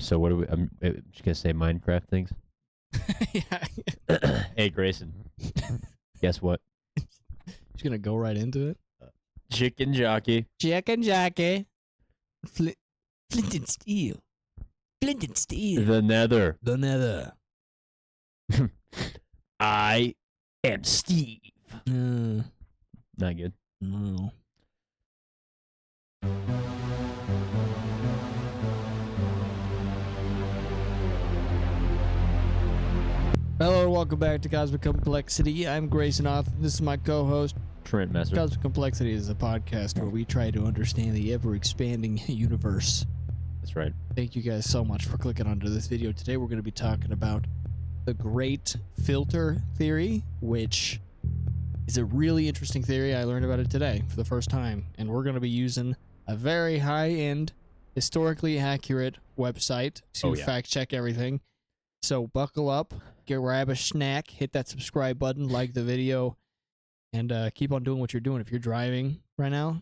So what are we? I'm just gonna say Minecraft things. Yeah. Hey Grayson, guess what? Just gonna go right into it. Chicken jockey. Chicken jockey. Flint and steel. Flint and steel. The Nether. The nether. I am Steve. No. Not good. No. Hello and welcome back to Cosmic Complexity. I'm Grayson And Trent. This is my co-host. Trent Messer. Cosmic Complexity is a podcast where we try to understand the ever-expanding universe. That's right. Thank you guys so much for clicking onto this video. Today we're going to be talking about the Great Filter Theory, which is a really interesting theory. I learned about it today for the first time, and we're going to be using a very high-end, historically accurate website to fact-check everything. So buckle up, grab a snack, hit that subscribe button, like the video, and keep on doing what you're doing. If you're driving right now,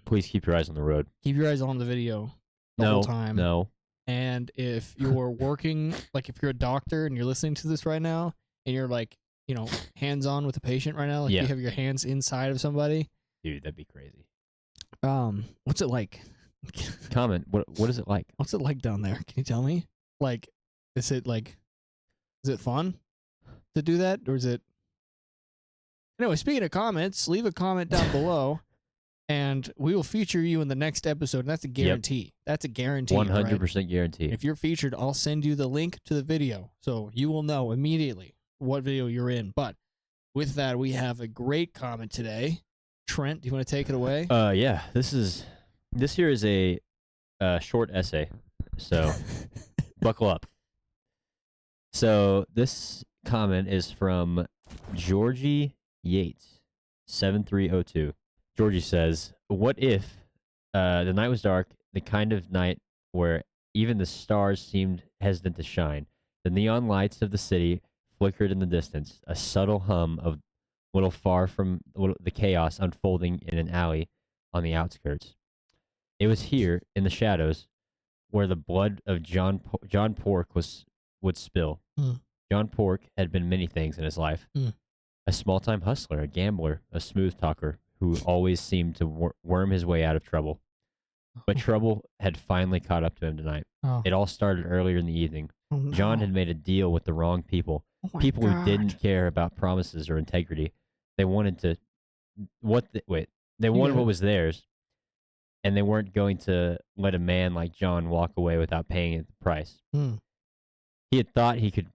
Please keep your eyes on the road. keep your eyes on the video the whole time. No. And if you're working, like if you're a doctor and you're listening to this right now, and you're like, you know, hands-on with a patient right now, like you have your hands inside of somebody. Dude, that'd be crazy. What's it like? Comment. What is it like? What's it like down there? Can you tell me? Like, is it fun to do that, or is it? Anyway, speaking of comments, leave a comment down below, and we will feature you in the next episode. And that's a guarantee. Yep. That's a guarantee. 100% guarantee. If you're featured, I'll send you the link to the video, so you will know immediately what video you're in. But with that, we have a great comment today. Trent, do you want to take it away? Yeah. This here is a short essay, so buckle up. So this comment is from Georgie Yates, 7302. Georgie says, "What if the night was dark, the kind of night where even the stars seemed hesitant to shine? The neon lights of the city flickered in the distance, a subtle hum of little far from the chaos unfolding in an alley on the outskirts. It was here, in the shadows, where the blood of John Pork would spill. John Pork had been many things in his life. A small-time hustler, a gambler, a smooth talker who always seemed to worm his way out of trouble. But trouble had finally caught up to him tonight. It all started earlier in the evening. John had made a deal with the wrong people, people who didn't care about promises or integrity. They wanted what was theirs, and they weren't going to let a man like John walk away without paying the price. He had thought he could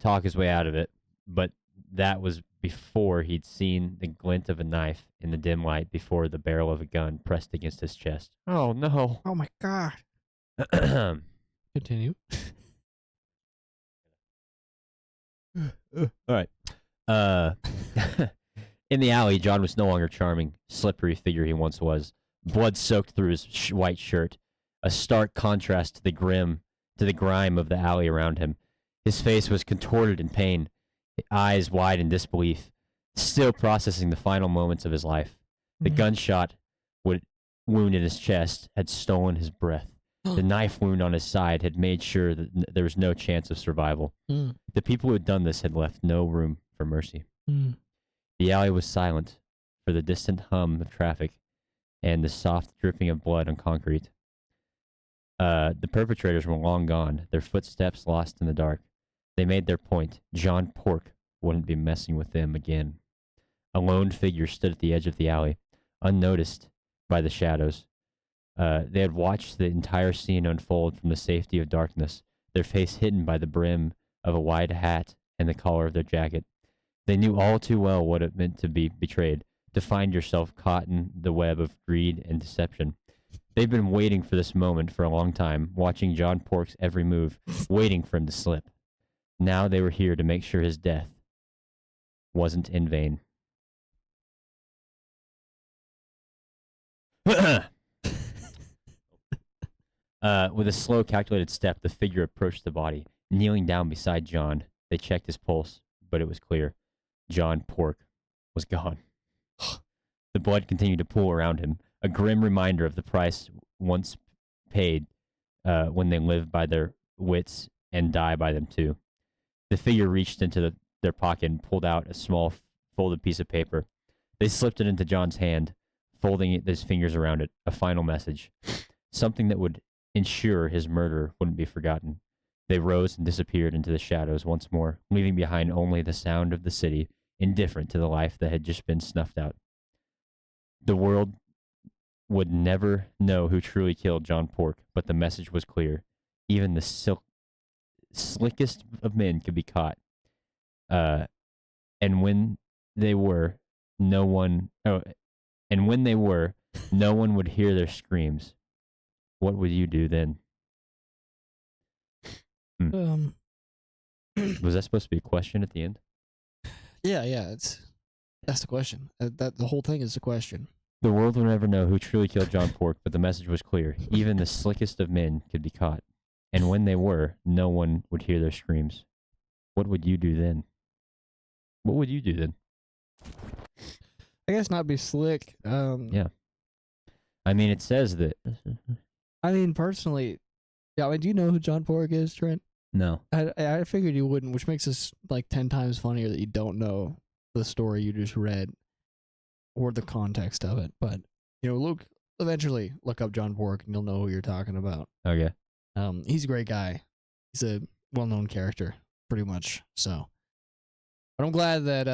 talk his way out of it, but that was before he'd seen the glint of a knife in the dim light before the barrel of a gun pressed against his chest. Oh, no. Oh, my God. Continue. All right. In the alley, John was no longer charming, slippery figure he once was. Blood soaked through his white shirt, a stark contrast to the grime of the alley around him. His face was contorted in pain, eyes wide in disbelief, still processing the final moments of his life. The gunshot wound in his chest had stolen his breath. The knife wound on his side had made sure that there was no chance of survival. The people who had done this had left no room for mercy. The alley was silent for the distant hum of traffic and the soft dripping of blood on concrete. The perpetrators were long gone, their footsteps lost in the dark. They made their point. John Pork wouldn't be messing with them again. A lone figure stood at the edge of the alley, unnoticed by the shadows. They had watched the entire scene unfold from the safety of darkness, their face hidden by the brim of a wide hat and the collar of their jacket. They knew all too well what it meant to be betrayed, to find yourself caught in the web of greed and deception. They've been waiting for this moment for a long time, watching John Pork's every move, waiting for him to slip. Now they were here to make sure his death wasn't in vain. With a slow, calculated step, the figure approached the body. Kneeling down beside John, they checked his pulse, but it was clear. John Pork was gone. The blood continued to pool around him, a grim reminder of the price once paid when they live by their wits and die by them too. The figure reached into their pocket and pulled out a small folded piece of paper. They slipped it into John's hand, folding his fingers around it. A final message, something that would ensure his murder wouldn't be forgotten. They rose and disappeared into the shadows once more, leaving behind only the sound of the city, indifferent to the life that had just been snuffed out. The world would never know who truly killed John Pork, but the message was clear. Even the slickest of men could be caught. And when they were, no one would hear their screams. What would you do then? Was that supposed to be a question at the end? Yeah. That's the question. That the whole thing is the question. The world will never know who truly killed John Pork, but the message was clear. Even the slickest of men could be caught. And when they were, no one would hear their screams. What would you do then? What would you do then? I guess not be slick. Yeah. I mean, it says that. I mean, personally, yeah. I mean, do you know who John Pork is, Trent? No. I figured you wouldn't, which makes this like 10 times funnier that you don't know the story you just read or the context of it. But eventually look up John Pork and you'll know who you're talking about. Okay. He's a great guy. He's a well-known character, pretty much. So, but I'm glad that.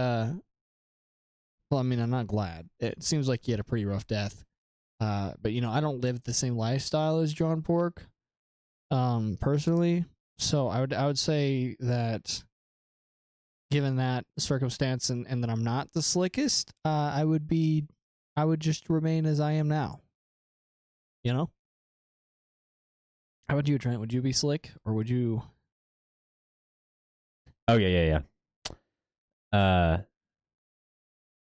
Well, I mean, I'm not glad. It seems like he had a pretty rough death. But I don't live the same lifestyle as John Pork, personally. So I would say that, given that circumstance and that I'm not the slickest, I would just remain as I am now. How about you, Trent? Would you be slick, or would you? Oh yeah.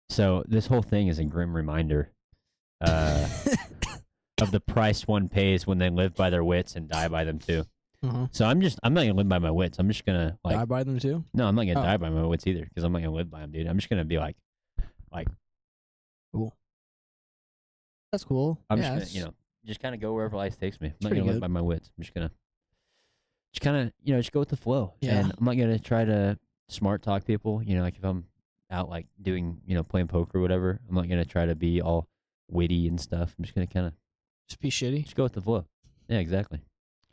So this whole thing is a grim reminder of the price one pays when they live by their wits and die by them too. Uh-huh. So I'm not gonna live by my wits. I'm just gonna die by them too. No, I'm not gonna die by my wits either, because I'm not gonna live by them, dude. I'm just gonna be like, cool. That's cool. I'm just gonna, just kind of go wherever life takes me. I'm not gonna live by my wits. I'm just gonna, just go with the flow. Yeah. And I'm not gonna try to smart talk people. Like if I'm out like doing, playing poker or whatever, I'm not gonna try to be all witty and stuff. I'm just gonna kind of just be shitty. Just go with the flow. Yeah, exactly.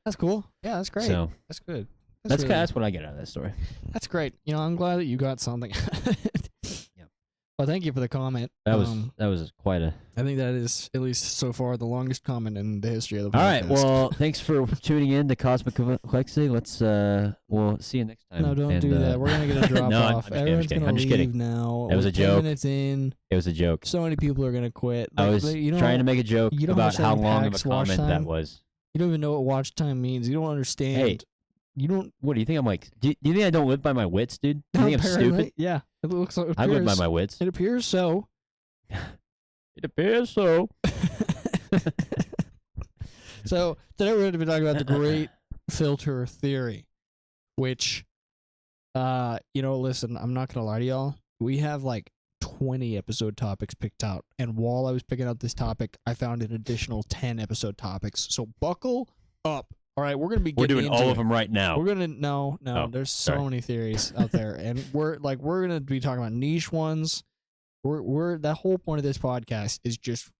That's cool. Yeah, that's great. So that's good. That's what I get out of that story. That's great. I'm glad that you got something. Yeah. Well, thank you for the comment. That was quite a. I think that is, at least so far, the longest comment in the history of the podcast. All right. Well, thanks for tuning in to Cosmic Complexity. We'll see you next time. No, don't do that. We're gonna get a drop off. Everyone's gonna leave now. That was a joke. 10 minutes in. It was a joke. So many people are gonna quit. I was trying to make a joke about how long of a comment that was. You don't even know what watch time means. You don't understand. Hey, you don't. What do you think? I'm like? Do you think I don't live by my wits, dude? Do you think I'm stupid? Yeah, it looks like. I live by my wits. It appears so. It appears so. So today we're going to be talking about the great filter theory, which, listen, I'm not going to lie to y'all. We have like 20 episode topics picked out, and while I was picking out this topic, I found an additional 10 episode topics. So buckle up. All right, we're going to be getting doing all of them right now. We're going to there's so many theories out there, and we're going to be talking about niche ones. We're that whole point of this podcast is just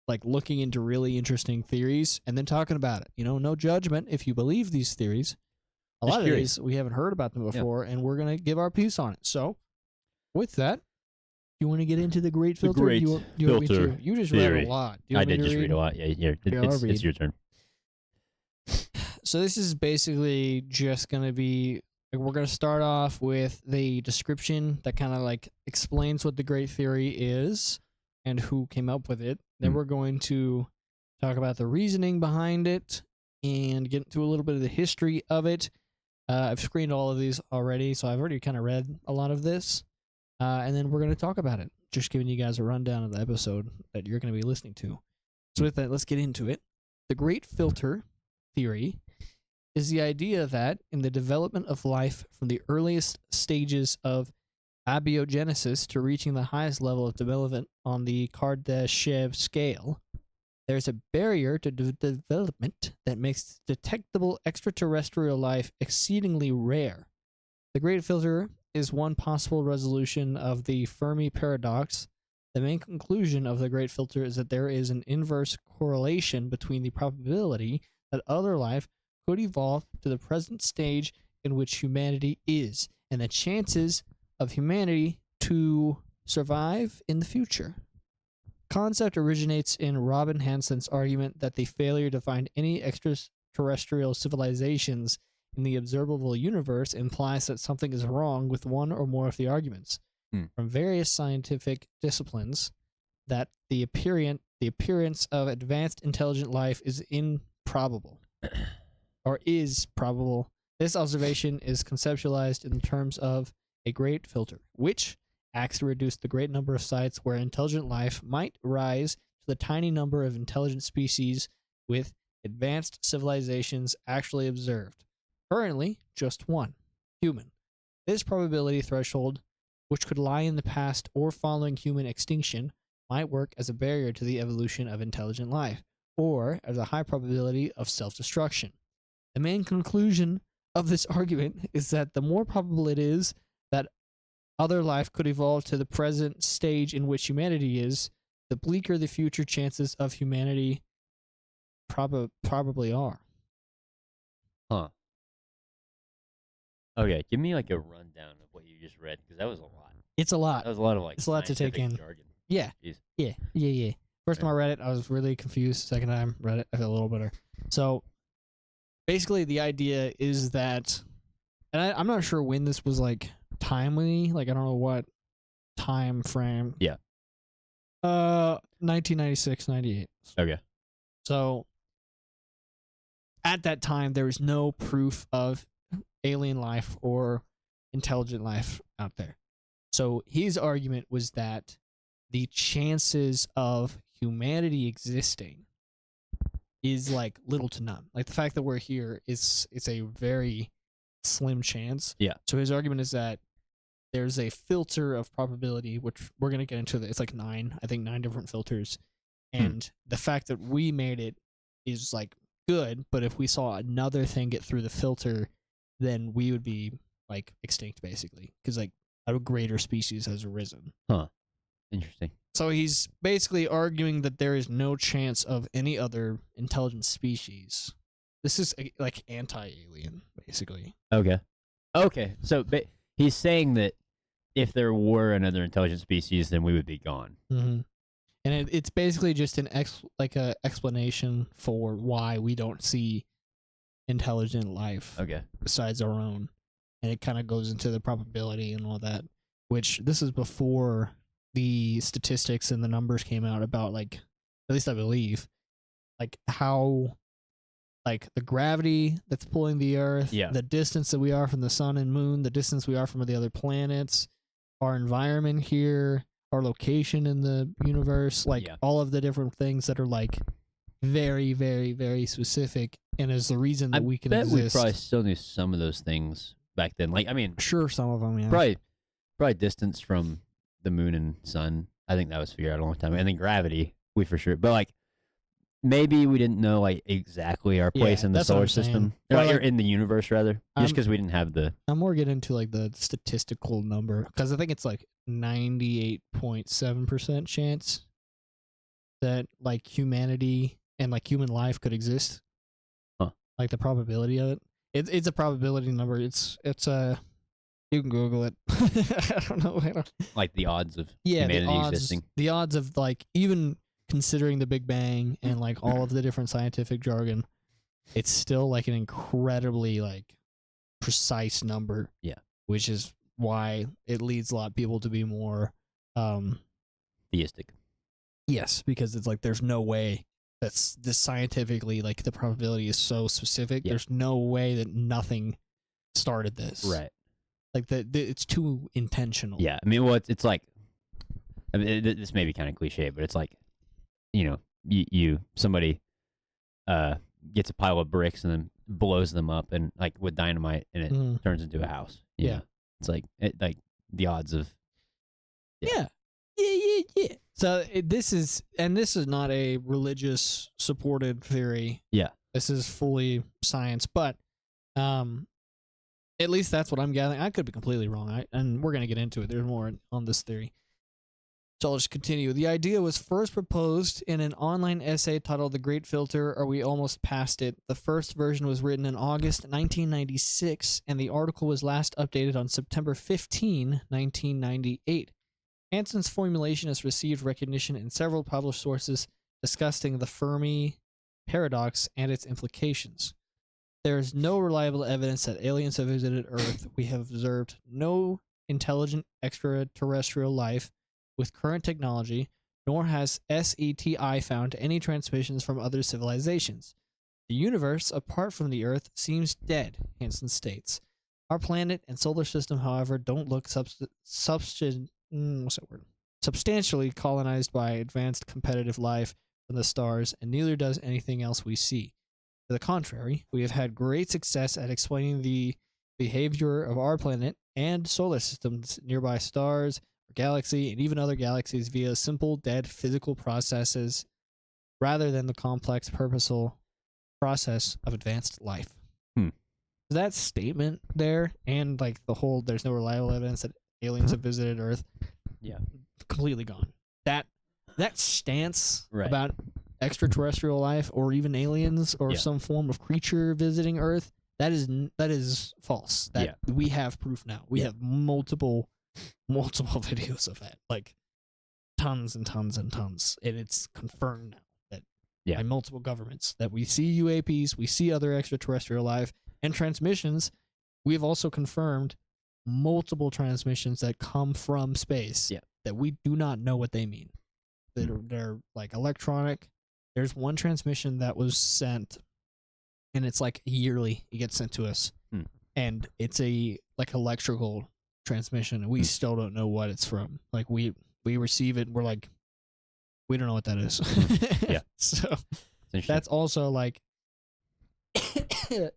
like looking into really interesting theories and then talking about it. No judgment if you believe these theories. A lot of these we haven't heard about them before, and we're gonna give our piece on it. So, with that, you want to get into the great filter? The great filter. You just theory. read a lot. I did just read a lot. Yeah. It's your turn. So this is basically just gonna be. We're going to start off with the description that kind of like explains what the great theory is and who came up with it. Then we're going to talk about the reasoning behind it and get into a little bit of the history of it. I've screened all of these already, so I've already kind of read a lot of this. And then we're going to talk about it, just giving you guys a rundown of the episode that you're going to be listening to. So with that, let's get into it. The great filter theory is the idea that in the development of life from the earliest stages of abiogenesis to reaching the highest level of development on the Kardashev scale, There's a barrier to development that makes detectable extraterrestrial life exceedingly rare. The Great Filter is one possible resolution of the Fermi paradox. The main conclusion of the Great Filter is that there is an inverse correlation between the probability that other life could evolve to the present stage in which humanity is, and the chances of humanity to survive in the future. Concept originates in Robin Hansen's argument that the failure to find any extraterrestrial civilizations in the observable universe implies that something is wrong with one or more of the arguments from various scientific disciplines that the appearance of advanced intelligent life is improbable or is probable. This observation is conceptualized in terms of a great filter, which acts to reduce the great number of sites where intelligent life might rise to the tiny number of intelligent species with advanced civilizations actually observed. Currently, just one, human. This probability threshold, which could lie in the past or following human extinction, might work as a barrier to the evolution of intelligent life, or as a high probability of self-destruction. The main conclusion of this argument is that the more probable it is that other life could evolve to the present stage in which humanity is, the bleaker the future chances of humanity probably are. Huh. Okay, give me like a rundown of what you just read, because that was a lot. It's a lot. That was a lot of like. It's a lot to take in. Jargon. Yeah. Jeez. Yeah. First time I read it, I was really confused. Second time read it, I felt a little better. So basically, the idea is that, and I'm not sure when this was like timely. Like I don't know what time frame. Yeah. 1996, 98. Okay. So at that time, there was no proof of alien life or intelligent life out there. So his argument was that the chances of humanity existing is like little to none. Like the fact that we're here is a very slim chance. Yeah. So his argument is that there's a filter of probability, which we're going to get into. It's like nine different filters. And the fact that we made it is like good, but if we saw another thing get through the filter, then we would be like extinct basically, because like a greater species has arisen. Huh. Interesting. So he's basically arguing that there is no chance of any other intelligent species. This is like anti-alien, basically. Okay. So he's saying that if there were another intelligent species, then we would be gone. Mm-hmm. And it's basically just an explanation for why we don't see intelligent life besides our own. And it kind of goes into the probability and all that, which this is before the statistics and the numbers came out about, like, at least I believe, like how, like the gravity that's pulling the Earth, the distance that we are from the sun and moon, the distance we are from the other planets, our environment here, our location in the universe, like all of the different things that are like very, very, very specific, and is the reason that we can exist. We probably still knew some of those things back then. Like, I mean, sure, some of them, yeah. Probably distance from the moon and sun. I think that was figured out a long time. And then gravity, we for sure. But like, maybe we didn't know like exactly our place in the solar system, or like, in the universe rather, just because we didn't have the. I'm more getting into like the statistical number, because I think it's like 98.7% chance that like humanity and like human life could exist. Huh. Like the probability of it. It's a probability number. It's you can Google it. I don't know. Like the odds of humanity existing. The odds of like even considering the Big Bang and like all of the different scientific jargon, it's still like an incredibly like precise number. Yeah. Which is why it leads a lot of people to be more theistic. Yes, because it's like there's no way that's this scientifically, like the probability is so specific. There's no way that nothing started this. Right. Like it's too intentional. Yeah. I mean, well, it's like, I mean, this may be kind of cliche, but it's like, you know, somebody gets a pile of bricks and then blows them up and like with dynamite, and it turns into a house. You know? It's like the odds of. Yeah. So this is not a religious supported theory. Yeah. This is fully science, but at least that's what I'm gathering. I could be completely wrong, and we're going to get into it. There's more on this theory. So I'll just continue. The idea was first proposed in an online essay titled The Great Filter, Are We Almost Past It? The first version was written in August 1996, and the article was last updated on September 15, 1998. Hansen's formulation has received recognition in several published sources discussing the Fermi paradox and its implications. There is no reliable evidence that aliens have visited Earth. We have observed no intelligent extraterrestrial life with current technology, nor has SETI found any transmissions from other civilizations. The universe, apart from the Earth, seems dead, Hansen states. Our planet and solar system, however, don't look substantially colonized by advanced competitive life from the stars, and neither does anything else we see. To the contrary, we have had great success at explaining the behavior of our planet and solar systems, nearby stars, our galaxy, and even other galaxies via simple, dead physical processes rather than the complex, purposeful process of advanced life. That statement there, and like the whole there's no reliable evidence that aliens have visited Earth, completely gone. That stance about extraterrestrial life or even aliens or some form of creature visiting Earth, that is false. That we have proof now. We have multiple videos of that, like tons and tons and tons, and it's confirmed now that by multiple governments that we see UAPs, we see other extraterrestrial life and transmissions. We've also confirmed multiple transmissions that come from space that we do not know what they mean. They're like electronic. There's one transmission that was sent, and it's like yearly. It gets sent to us, and it's a like electrical transmission, and we still don't know what it's from. Like we receive it, and we're like, we don't know what that is. So that's also like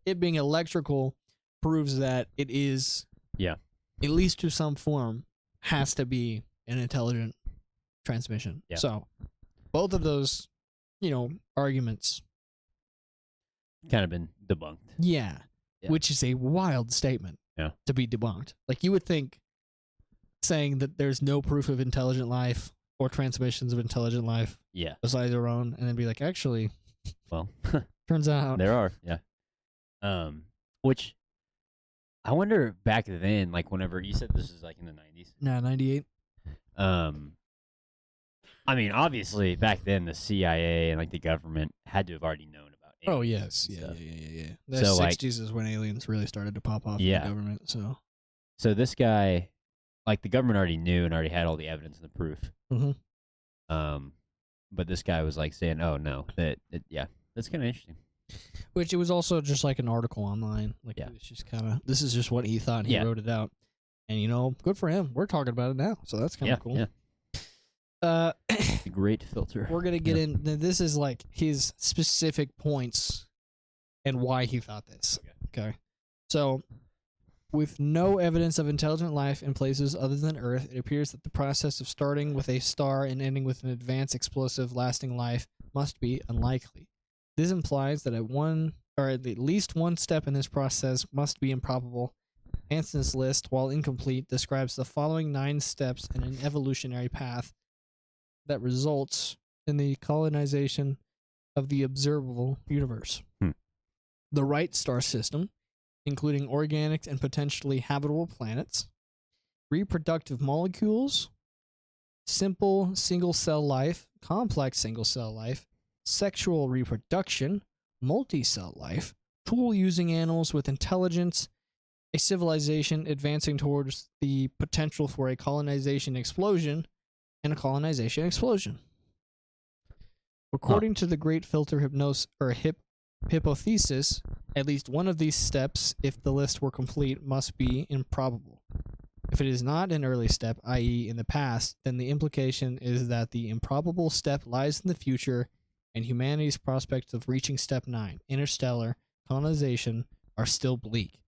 it being electrical proves that it is at least to some form has to be an intelligent transmission. So both of those arguments kind of been debunked. Which is a wild statement to be debunked. Like you would think saying that there's no proof of intelligent life or transmissions of intelligent life besides our own, and then be like, actually, well, turns out there are. Which I wonder back then, like whenever you said this is like in the 90s. No, 98. I mean, obviously back then the CIA and like the government had to have already known about aliens. Oh yes, The so 60s is when aliens really started to pop off in the government. So this guy, like the government already knew and already had all the evidence and the proof. But this guy was like saying, "Oh no, that's kind of interesting." Which it was also just like an article online. Like it was just kind of this is just what he thought. He wrote it out, and good for him. We're talking about it now, so that's kind of cool. The Great Filter. We're gonna get in. This is like his specific points and why he thought this. Okay. So, with no evidence of intelligent life in places other than Earth, it appears that the process of starting with a star and ending with an advanced, explosive, lasting life must be unlikely. This implies that at least one step in this process must be improbable. Hansen's list, while incomplete, describes the following 9 steps in an evolutionary path that results in the colonization of the observable universe. The right star system, including organic and potentially habitable planets, reproductive molecules, simple single-cell life, complex single-cell life, sexual reproduction, multi-cell life, tool-using animals with intelligence, a civilization advancing towards the potential for a colonization explosion, and a colonization explosion. According to the Great Filter hypothesis, at least one of these steps, if the list were complete, must be improbable. If it is not an early step, i.e. in the past, then the implication is that the improbable step lies in the future, and humanity's prospects of reaching step 9, interstellar colonization, are still bleak.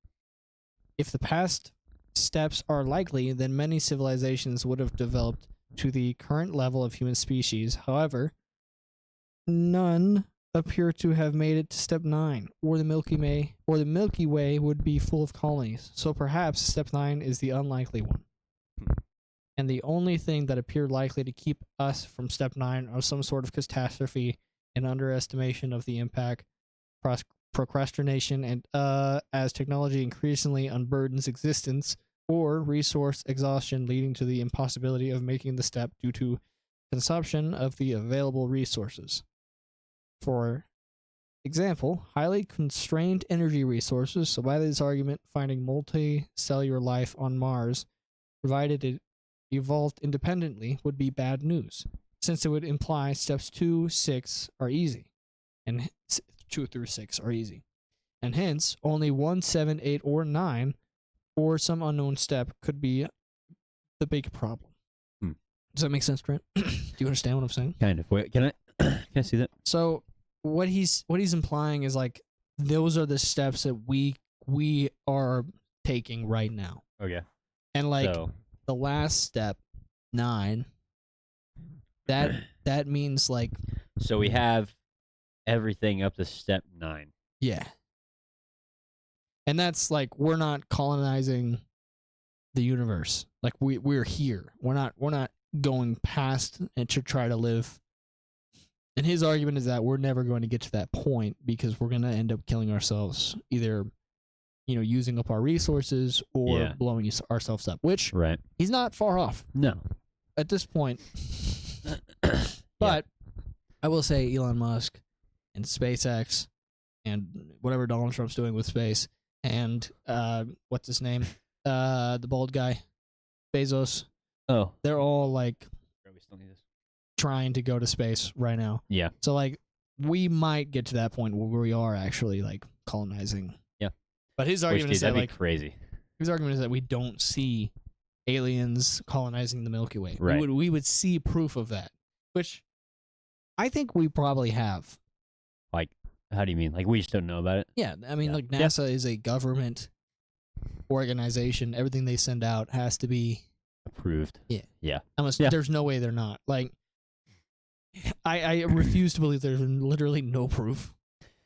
If the past steps are likely, then many civilizations would have developed to the current level of human species. However, none appear to have made it to step 9, or the Milky Way would be full of colonies. So perhaps step 9 is the unlikely one. And the only thing that appeared likely to keep us from step 9 are some sort of catastrophe and underestimation of the impact, procrastination, and as technology increasingly unburdens existence, or resource exhaustion leading to the impossibility of making the step due to consumption of the available resources. For example, highly constrained energy resources. So by this argument, finding multicellular life on Mars, provided it evolved independently, would be bad news, since it would imply steps 2, 6 are easy, and 2 through 6 are easy, and hence only 1, 7, 8, or 9, or some unknown step could be the big problem. Does that make sense, Trent? Do you understand what I'm saying? Kind of. Wait, can I see that? So what he's implying is like those are the steps that we are taking right now. Okay. And like So, the last step, 9, that means like so we have everything up to step 9. yeah. And that's like we're not colonizing the universe. Like we're here. We're not going past and to try to live. And his argument is that we're never going to get to that point because we're going to end up killing ourselves, either using up our resources or blowing ourselves up, which Right. he's not far off No. at this point. But I will say Elon Musk and SpaceX and whatever Donald Trump's doing with space and what's his name? The bald guy, Bezos. Oh. They're all like We still need this. trying to go to space right now. Yeah. So like we might get to that point where we are actually like colonizing. Yeah. But his argument is that that'd like be crazy. his argument is that we don't see aliens colonizing the Milky Way. Right. We would see proof of that, which I think we probably have. Like, how do you mean? Like, we just don't know about it? Yeah, I mean, like NASA is a government organization. Everything they send out has to be Approved. Yeah. Yeah. Unless there's no way they're not. Like, I refuse to believe there's literally no proof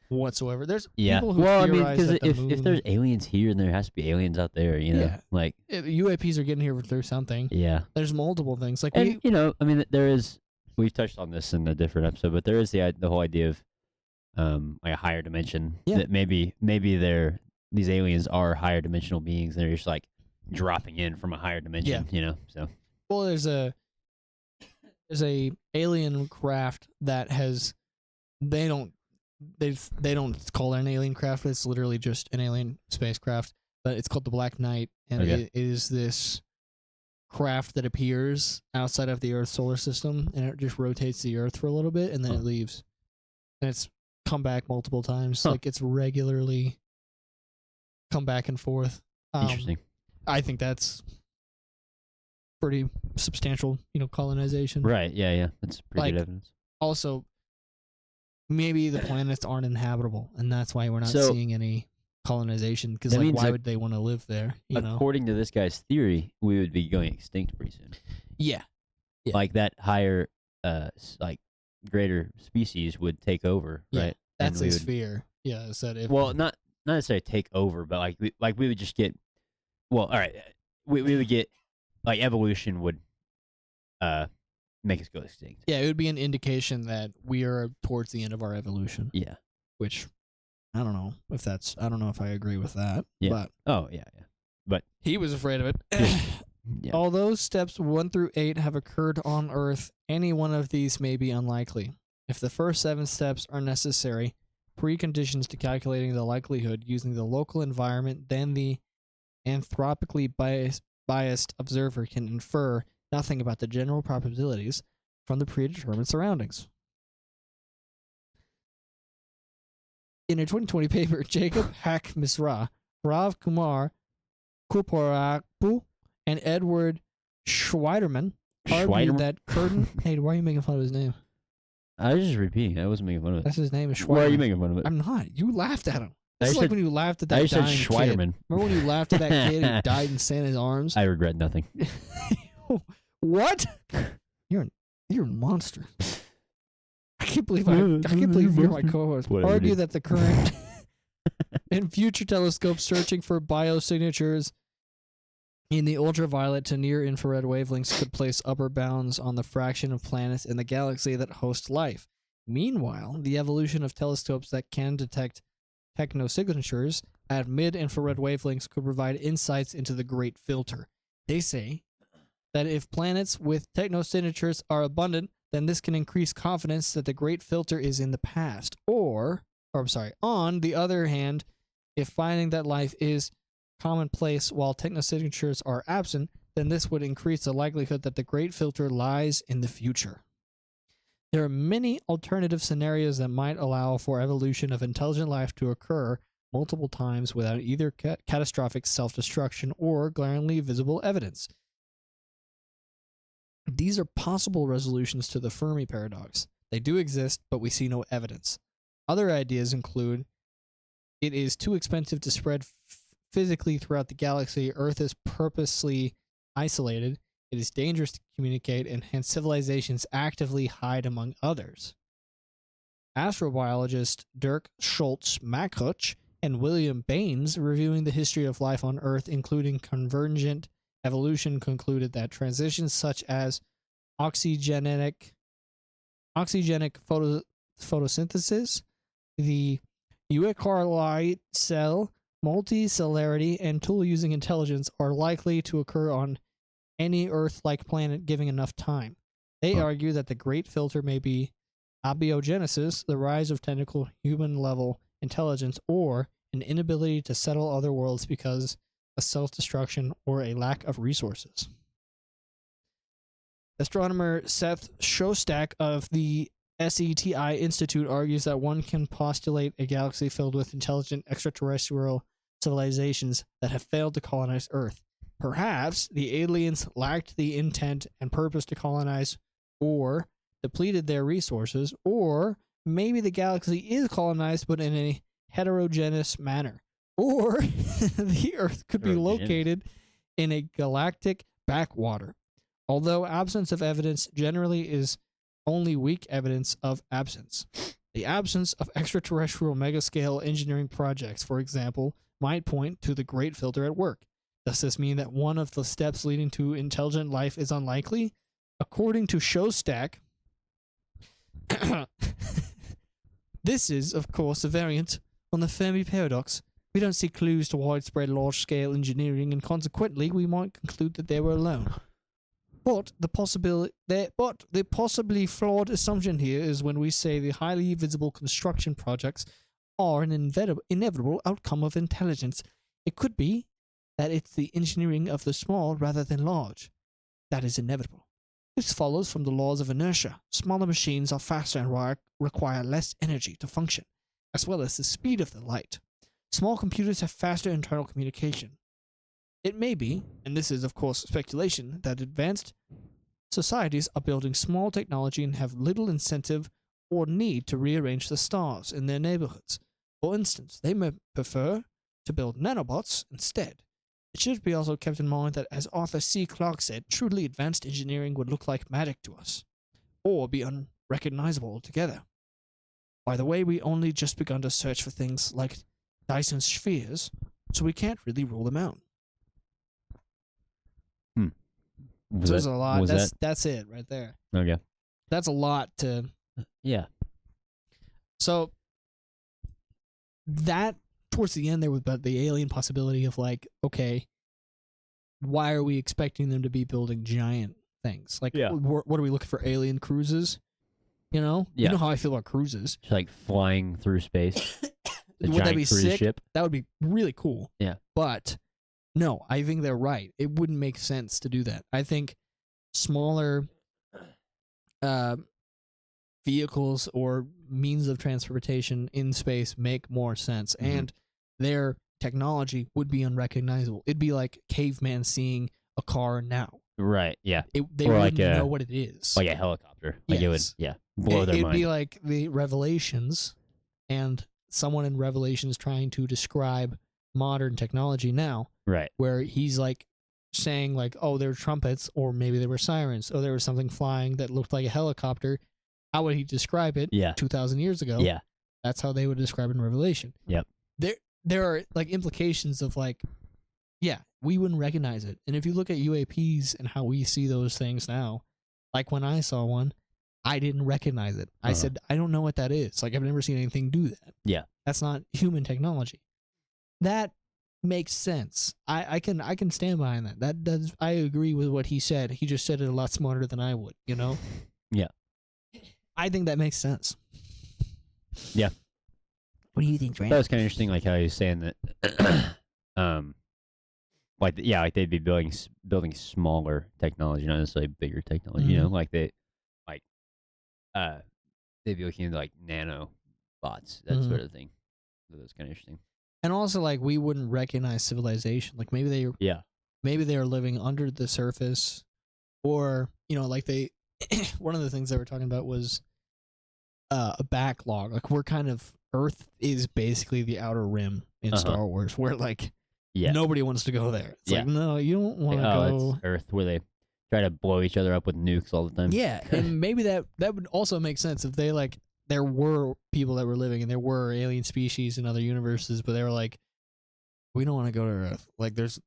whatsoever. There's people who theorize because that if there's aliens here, then there has to be aliens out there. Like UAPs are getting here through something. Yeah. There's multiple things. Like and I mean, there is. We've touched on this in a different episode, but there is the whole idea of like a higher dimension. Yeah. That maybe these aliens are higher dimensional beings, and they're just like dropping in from a higher dimension. So. Well, there's a alien craft that has they don't call it an alien craft. It's literally just an alien spacecraft, but it's called the Black Knight, and it is this craft that appears outside of the Earth's solar system, and it just rotates the Earth for a little bit, and then it leaves. And it's come back multiple times. Like it's regularly come back and forth. Interesting. I think that's pretty substantial, colonization. Right. Yeah. That's pretty good evidence. Also, maybe the planets aren't inhabitable, and that's why we're not seeing any colonization. Because why would they want to live there? According to this guy's theory, we would be going extinct pretty soon. Yeah. Like that higher, greater species would take over, right? That's his fear. Yeah, is that if not necessarily take over, but we would just get. Well, all right, we would get like evolution would make us go extinct. Yeah, it would be an indication that we are towards the end of our evolution. Yeah, which I don't know if I agree with that. Yeah. But but he was afraid of it. Yeah. Although steps 1 through 8 have occurred on Earth, any one of these may be unlikely. If the first 7 steps are necessary, preconditions to calculating the likelihood using the local environment, then the anthropically biased observer can infer nothing about the general probabilities from the predetermined surroundings. In a 2020 paper, Jacob Hack Misra, Rav Kumar Kuporapu, and Edward Schweiderman argued that curtain. Hey, why are you making fun of his name? I was just repeating. I wasn't making fun of it. That's his name. Is Schweiderman. Why are you making fun of it? I'm not. You laughed at him. It's like when you laughed at that I said dying Schweiderman. kid. Remember when you laughed at that kid who died in Santa's arms? I regret nothing. What? You're a monster. I can't believe you're my co-host. Whatever, Argue dude. that the current and future telescopes searching for biosignatures in the ultraviolet to near infrared wavelengths could place upper bounds on the fraction of planets in the galaxy that host life. Meanwhile, the evolution of telescopes that can detect technosignatures at mid-infrared wavelengths could provide insights into the Great Filter. They say that if planets with technosignatures are abundant, then this can increase confidence that the Great Filter is in the past. On the other hand, if finding that life is commonplace while technosignatures are absent, then this would increase the likelihood that the Great Filter lies in the future. There are many alternative scenarios that might allow for evolution of intelligent life to occur multiple times without either catastrophic self-destruction or glaringly visible evidence. These are possible resolutions to the Fermi paradox. They do exist, but we see no evidence. Other ideas include it is too expensive to spread physically throughout the galaxy. Earth is purposely isolated. It is dangerous to communicate, and hence civilizations actively hide among others. Astrobiologist Dirk Schultz-Mackruch and William Baines, reviewing the history of life on Earth, including convergent evolution, concluded that transitions such as oxygenic photosynthesis, the eukaryote cell, multicellularity, and tool-using intelligence are likely to occur on any Earth-like planet given enough time. They argue that the Great Filter may be abiogenesis, the rise of technical human-level intelligence, or an inability to settle other worlds because of self-destruction or a lack of resources. Astronomer Seth Shostak of the SETI Institute argues that one can postulate a galaxy filled with intelligent extraterrestrial civilizations that have failed to colonize Earth. Perhaps the aliens lacked the intent and purpose to colonize, or depleted their resources, or maybe the galaxy is colonized but in a heterogeneous manner. Or the Earth could be located in a galactic backwater. Although absence of evidence generally is only weak evidence of absence. The absence of extraterrestrial megascale engineering projects, for example, might point to the Great Filter at work. Does this mean that one of the steps leading to intelligent life is unlikely? According to Shostak, this is, of course, a variant on the Fermi paradox. We don't see clues to widespread large-scale engineering, and consequently, we might conclude that they were alone. But the possibly flawed assumption here is when we say the highly visible construction projects are an inevitable outcome of intelligence. It could be that it's the engineering of the small rather than large that is inevitable. This follows from the laws of inertia. Smaller machines are faster and require less energy to function, as well as the speed of the light. Small computers have faster internal communication. It may be, and this is of course speculation, that advanced societies are building small technology and have little incentive or need to rearrange the stars in their neighborhoods. For instance, they may prefer to build nanobots instead. It should be also kept in mind that, as Arthur C. Clarke said, truly advanced engineering would look like magic to us, or be unrecognizable altogether. By the way, we only just begun to search for things like Dyson spheres, so we can't really rule them out. So there's a lot. That's it right there. Okay. That's a lot to. Yeah. So that towards the end there was about the alien possibility of like, okay, why are we expecting them to be building giant things? Like, what are we looking for? Alien cruises? You know? Yeah. You know how I feel about cruises. Just like flying through space. Would that be sick? Ship. That would be really cool. Yeah. But no, I think they're right. It wouldn't make sense to do that. I think smaller vehicles or means of transportation in space make more sense, and their technology would be unrecognizable. It'd be like caveman seeing a car now. Right, yeah. They wouldn't know what it is. Like a helicopter. Like it would, blow their mind. It'd be like the Revelations, and someone in Revelations trying to describe modern technology now. Right. Where he's like saying like, oh, they were trumpets, or maybe they were sirens, or there was something flying that looked like a helicopter, how would he describe it? Yeah. 2,000 years ago. Yeah. That's how they would describe it in Revelation. Yep. There are like implications of like, yeah, we wouldn't recognize it. And if you look at UAPs and how we see those things now, like when I saw one, I didn't recognize it. I said, I don't know what that is. Like, I've never seen anything do that. Yeah. That's not human technology. That makes sense. I can stand behind that. That does. I agree with what he said. He just said it a lot smarter than I would, you know? Yeah. I think that makes sense. Yeah. What do you think, Trent? That was kind of interesting, like how he was saying that, like they'd be building smaller technology, not necessarily bigger technology. You know, like they'd be looking at like nano bots, that sort of thing. So that's kind of interesting. And also, like, we wouldn't recognize civilization. Like, maybe they are living under the surface, or you know, like they. One of the things they were talking about was a backlog. Like, we're kind of Earth is basically the outer rim in Star Wars, where like nobody wants to go there. It's like, no, you don't want to go. It's Earth, where they try to blow each other up with nukes all the time. Yeah, and maybe that would also make sense if they like. There were people that were living, and there were alien species in other universes, but they were like, we don't want to go to Earth. Like, there's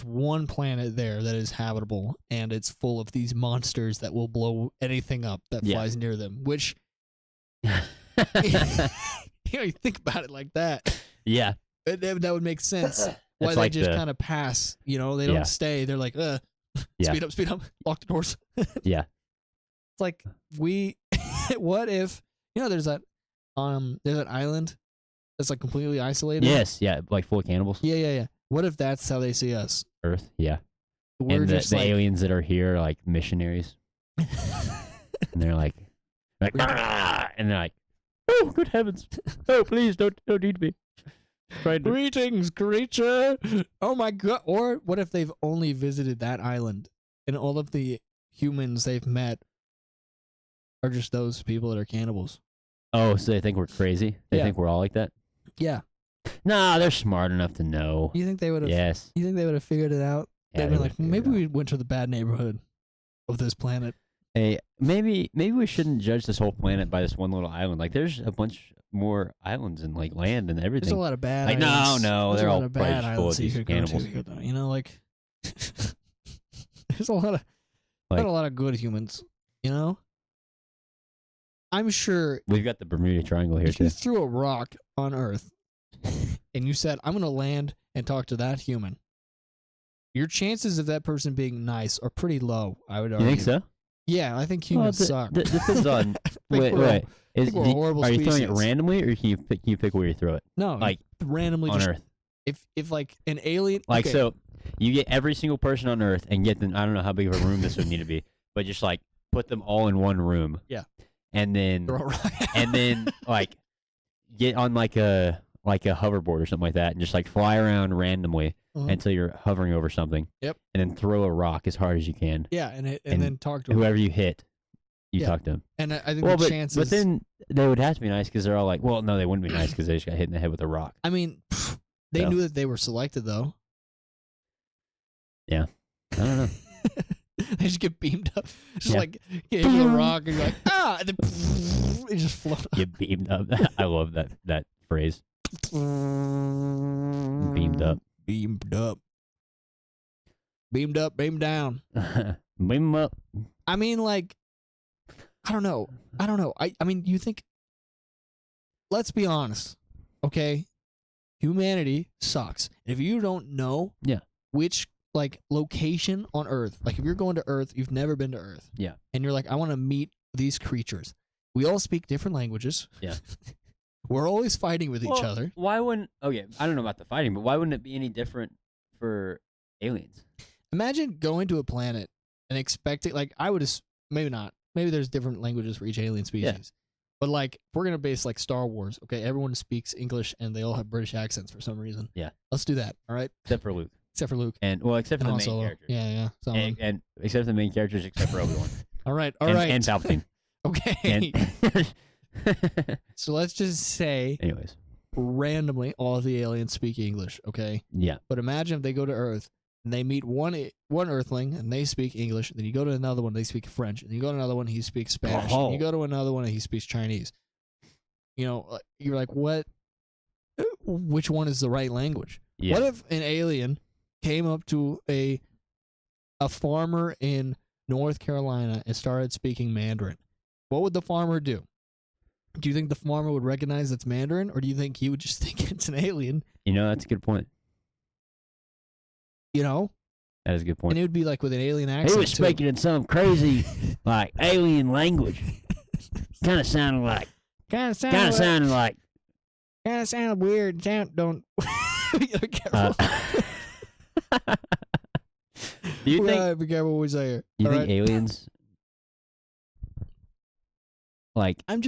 one planet there that is habitable, and it's full of these monsters that will blow anything up that flies near them. Which, you think about it like that. Yeah, that would make sense. Why they like just kind of pass? You know, they don't stay. They're like, speed up, lock the doors. Yeah, it's like what if? You know, there's that island that's like completely isolated. Yes, yeah, like full of cannibals. Yeah. What if that's how they see us? Earth, yeah. We're and just the like, aliens that are here are like missionaries, and they're like, and they're like, oh, good heavens, oh, please don't eat me. Greetings, creature. Oh my god. Or what if they've only visited that island, and all of the humans they've met are just those people that are cannibals? Oh, so they think we're crazy? They think we're all like that? Yeah. Nah, they're smart enough to know. You think they would have? Yes. You think they would have figured it out? Yeah, They'd be like, maybe we went to the bad neighborhood of this planet. Hey, maybe we shouldn't judge this whole planet by this one little island. Like, there's a bunch more islands and like land and everything. There's a lot of bad. Like, islands. No, they're all bad probably full of these cannibals. You know, like there's a lot of good humans. You know. I'm sure we've got the Bermuda Triangle here if too. you threw a rock on Earth and you said, I'm going to land and talk to that human, your chances of that person being nice are pretty low, I would argue. You think so? Yeah, I think humans suck. Depends on. wait. Are you throwing it randomly, or can you pick where you throw it? No, like randomly on Earth. If like an alien, like so, you get every single person on Earth and get them. I don't know how big of a room this would need to be, but just like put them all in one room. Yeah. And then like get on like a hoverboard or something like that, and just like fly around randomly until you're hovering over something. Yep. And then throw a rock as hard as you can. Yeah, and then talk to whoever you hit. You talk to them. And I think the chances. But then they would have to be nice because they're all like, well, no, they wouldn't be nice because they just got hit in the head with a rock. I mean, they knew that they were selected though. Yeah. I don't know. They just get beamed up. Just like get hit with a rock and you're like, and then it just floats. Get beamed up. I love that phrase. Beamed up. Beamed up. Beamed up, beamed down. Beam up. I mean, like, I don't know. I mean, you think, let's be honest, okay? Humanity sucks. If you don't know which like location on Earth, like if you're going to Earth, you've never been to Earth. Yeah. And you're like, I want to meet these creatures. We all speak different languages. Yeah. We're always fighting with each other. Why wouldn't, I don't know about the fighting, but why wouldn't it be any different for aliens? Imagine going to a planet and expecting, like, maybe not. Maybe there's different languages for each alien species. Yeah. But, like, if we're going to base, like, Star Wars, okay, everyone speaks English and they all have British accents for some reason. Yeah. Let's do that, all right? Except for Luke. Except for Luke. And, well, except for the main characters. Yeah. And except for the main characters, except for Obi-Wan. All right. And Palpatine. Okay. So let's just say, anyways, randomly, all of the aliens speak English, okay? Yeah. But imagine if they go to Earth and they meet one Earthling, and they speak English. And then you go to another one, they speak French. And you go to another one, he speaks Spanish. And you go to another one, and he speaks Chinese. You know, you're like, what? Which one is the right language? Yeah. What if an alien came up to a farmer in North Carolina and started speaking Mandarin? What would the farmer do? Do you think the farmer would recognize it's Mandarin, or do you think he would just think it's an alien? You know, that's a good point. You know? That is a good point. And it would be like with an alien accent. He was speaking in some crazy, like, alien language. Kind of sounded like. Kind of sounded weird. Don't. Be careful. Do you think? Be careful what we say here. You think aliens? Like, do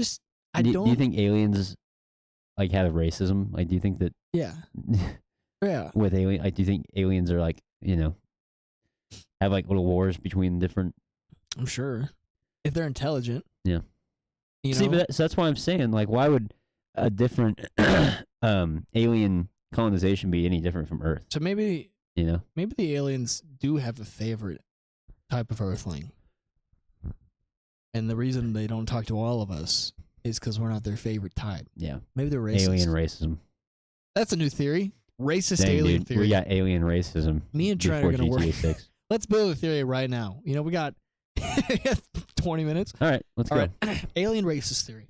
you think aliens like have racism? Like, do you think that? Yeah. Yeah. With alien, like, do you think aliens are like, you know, have like little wars between different? I'm sure if they're intelligent. Yeah. You know? See, but so that's why I'm saying, like, why would a different alien colonization be any different from Earth? So maybe, you know, maybe the aliens do have a favorite type of Earthling, and the reason they don't talk to all of us is because we're not their favorite type. Yeah. Maybe they're racist. Alien racism. That's a new theory. Racist Dang, alien dude, theory. we got alien racism. Me and Trent are going to work. 6. Let's build a theory right now. You know, we got 20 minutes. All right, let's go. Right. Alien racist theory.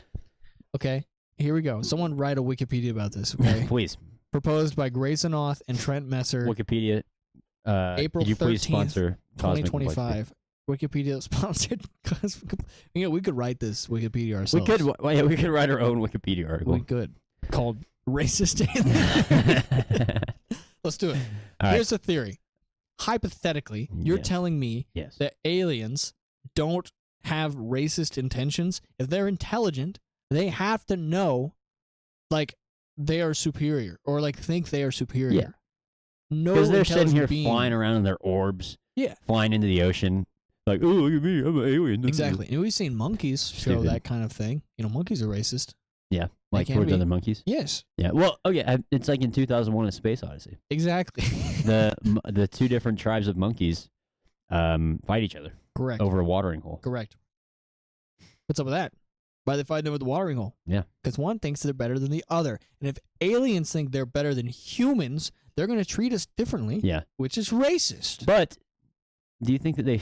Okay, here we go. Someone write a Wikipedia about this, okay? Please. Proposed by Grayson and Trent Messer. Wikipedia. April could you please 13th, sponsor Cosmic 2025. Wikipedia sponsored. You know, we could write this Wikipedia ourselves. We could write our own Wikipedia article. We could. Called Racist Alien. Let's do it. All Here's a theory. Hypothetically, you're telling me that aliens don't have racist intentions. If they're intelligent, they have to know, like, they are superior, or like think they are superior. Yeah. No, because they're sitting here being. flying around in their orbs. Yeah. Flying into the ocean. Like, oh, look at me, I'm an alien. Exactly. And we've seen monkeys show that kind of thing. You know, monkeys are racist. Yeah. Like towards other monkeys? Yes. Yeah. Well, okay. It's like in 2001: A Space Odyssey. Exactly. the two different tribes of monkeys fight each other. Correct. Over a watering hole. Correct. What's up with that? Why are they fighting over the watering hole? Yeah. Because one thinks they're better than the other. And if aliens think they're better than humans, they're going to treat us differently. Yeah. Which is racist. But do you think that the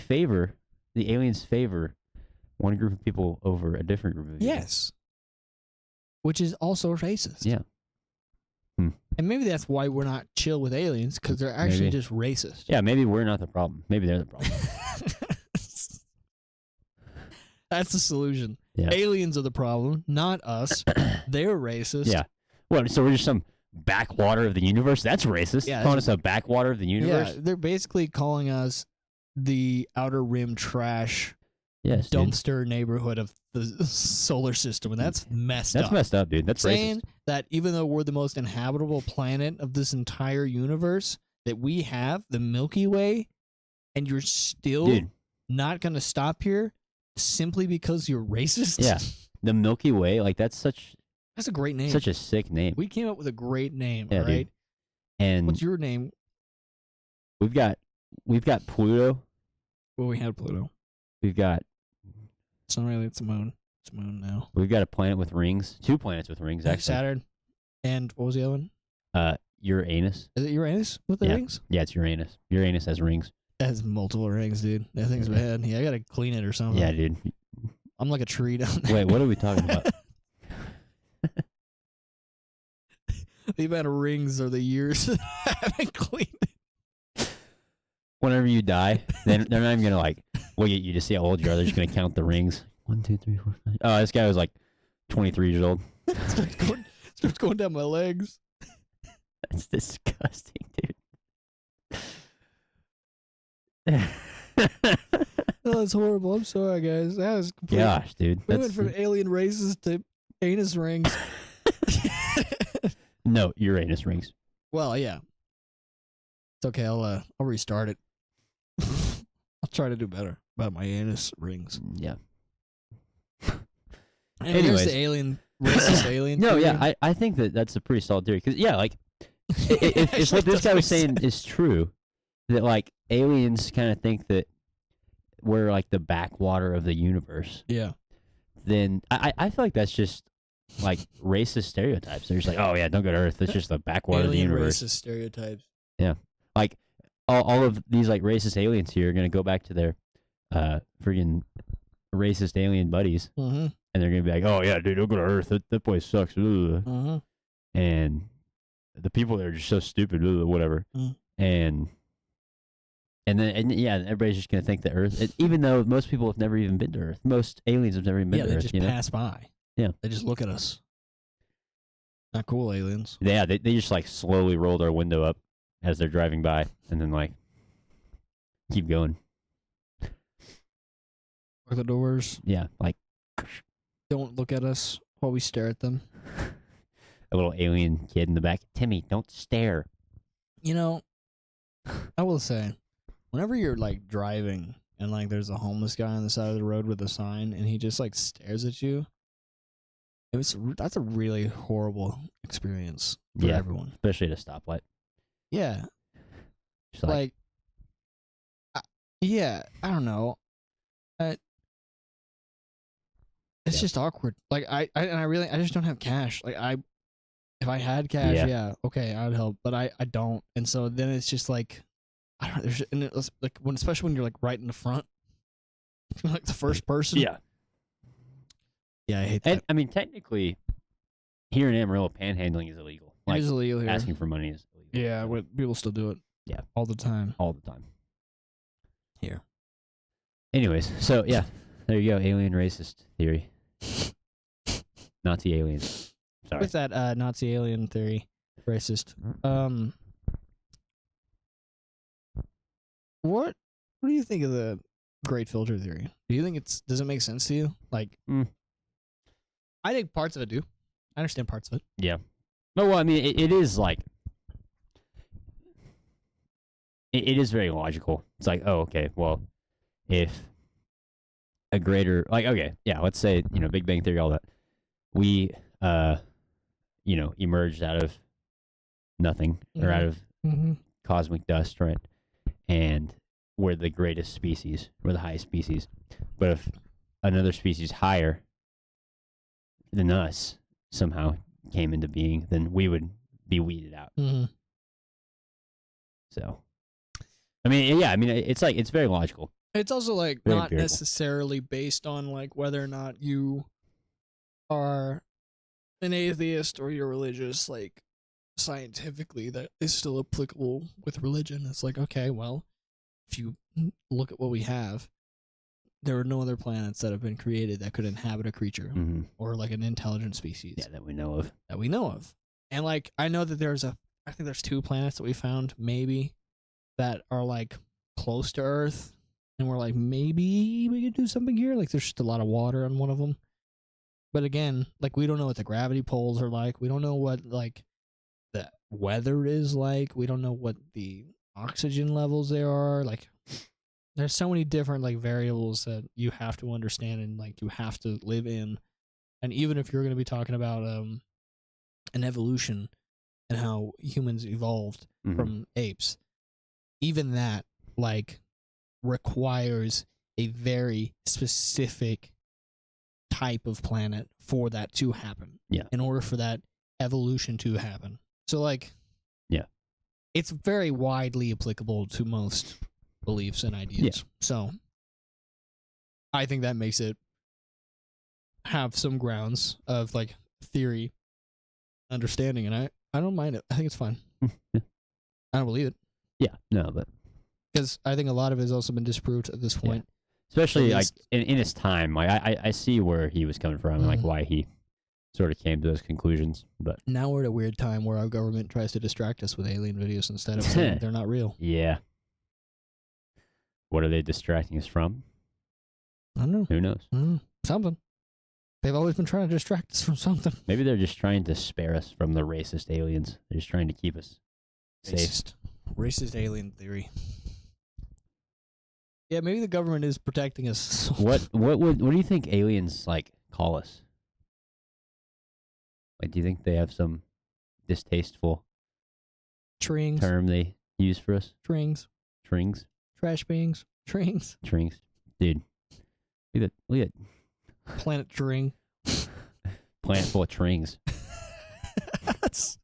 aliens favor one group of people over a different group of people? Yes. Which is also racist. Yeah. And maybe that's why we're not chill with aliens, because they're actually just racist. Yeah, maybe we're not the problem. Maybe they're the problem. That's the solution. Yeah. Aliens are the problem, not us. They're racist. Yeah. What, so we're just some backwater of the universe? That's racist. Yeah, calling us a backwater of the universe? Yeah, they're basically calling us the outer rim trash dumpster neighborhood of the solar system, and that's messed up. That's messed up, dude. That's saying racist. That even though we're the most inhabitable planet of this entire universe, that we have the Milky Way, and you're still not going to stop here simply because you're racist? Yeah. The Milky Way, like that's a great name. Such a sick name. We came up with a great name, yeah, right? Dude. And what's your name? We've got Pluto. Well, we had Pluto. We've got it's not really, it's a moon. It's a moon now. We've got a planet with rings. 2 planets with rings, actually. Saturn. And what was the other one? Uranus. Is it Uranus with the rings? Yeah, it's Uranus. Uranus has rings. It has multiple rings, dude. That thing's bad. Yeah, I gotta clean it or something. Yeah, dude. I'm like a tree down there. Wait, what are we talking about? The amount of rings or the years that I haven't cleaned it. Whenever you die, they're not even gonna like look at you to see how old you are. They're just gonna count the rings. 1, 2, 3, 4, 5. Oh, this guy was like 23 years old. starts going down my legs. That's disgusting, dude. Oh, that's horrible. I'm sorry, guys. That was complete. Gosh, dude. We went from alien races to anus rings. No, Uranus rings. Well, yeah. It's okay. I'll restart it. I'll try to do better about my anus rings. Yeah. Anyways, the alien racist alien. No, theory. yeah, I think that's a pretty solid theory because like if what this guy was saying is true, that like aliens kind of think that we're like the backwater of the universe, Yeah. then I feel like that's just like racist stereotypes. They're just like, oh yeah, don't go to Earth. It's just the backwater of the Alien universe. racist stereotypes. Yeah, like all of these like racist aliens here are gonna go back to their freaking racist alien buddies, Mm-hmm. and they're gonna be like, oh yeah, dude, don't go to Earth. That place sucks. Ugh. Mm-hmm. And the people there are just so stupid. Ugh, whatever. Mm. And yeah, everybody's just gonna think that Earth, even though most people have never even been to Earth. Most aliens have never even been to They Earth. just You know? pass by. Yeah. They just look at us. Not cool, aliens. Yeah, they just like slowly roll their window up as they're driving by, and then like keep going. Lock the doors. Yeah, like Don't look at us while we stare at them. a little alien kid in the back. Timmy, don't stare. You know, I will say, whenever you're like driving and like there's a homeless guy on the side of the road with a sign and he just like stares at you, that's a really horrible experience for Yeah. everyone. Especially at a stoplight. Yeah. Just like Yeah, I don't know. It's Yeah. just awkward. Like I just don't have cash. Like if I had cash, Yeah. yeah, okay, I would help, but I don't. And so then it's just like I don't. And it's like especially when you're like right in the front, like the first person. yeah. Yeah, I hate that. And I mean, technically, here in Amarillo, panhandling is illegal. It Like is illegal here. asking for money is illegal. Yeah, so, people still do it. Yeah. all the time. all the time. Here. Anyways, so yeah, there you go. Alien racist theory. Nazi aliens. Sorry. With that Nazi alien theory, racist. What do you think of the great filter theory? Do you think does it make sense to you? Like, I think parts of it do. I understand parts of it. Yeah. No, well, I mean, it is like it is very logical. It's like, oh, okay, well, if a greater, like, okay, yeah, let's say, Big Bang Theory, all that, we, emerged out of nothing or out of cosmic dust, right? And we're the greatest species, we're the highest species. But if another species higher than us somehow came into being, then we would be weeded out. So, I mean, yeah, I mean, it's like, it's very logical. It's also like Very not empirical. necessarily based on like whether or not you are an atheist or you're religious. Like scientifically, that is still applicable with religion. It's like, okay, well, if you look at what we have, there are no other planets that have been created that could inhabit a creature or like an intelligent species. Yeah, that we know of. And like, I know that I think there's 2 planets that we found maybe that are like close to Earth. And we're like, maybe we could do something here. Like, there's just a lot of water on one of them. But again, like, we don't know what the gravity poles are like. We don't know what, like, the weather is like. We don't know what the oxygen levels there are. Like, there's so many different, like, variables that you have to understand and, like, you have to live in. And even if you're going to be talking about an evolution and how humans evolved from apes, even that, like, requires a very specific type of planet for that to happen. Yeah. In order for that evolution to happen. So like, yeah, it's very widely applicable to most beliefs and ideas. Yeah. So I think that makes it have some grounds of like theory, understanding, and I don't mind it. I think it's fine. I don't believe it. Yeah, no, but because I think a lot of it has also been disproved at this point. Especially like in his time, like I see where he was coming from and like why he sort of came to those conclusions. But now we're at a weird time where our government tries to distract us with alien videos instead of saying they're not real. Yeah. What are they distracting us from? I don't know. Who knows? Something. They've always been trying to distract us from something. Maybe they're just trying to spare us from the racist aliens. They're just trying to keep us safe. Racist alien theory. Yeah, maybe the government is protecting us. What do you think aliens like call us? Like, do you think they have some distasteful Trings. term they use for us? Trings. Trings. Trash beings. Trings. Trings. Dude. Look at Planet Tring. Planet full of trings. That's...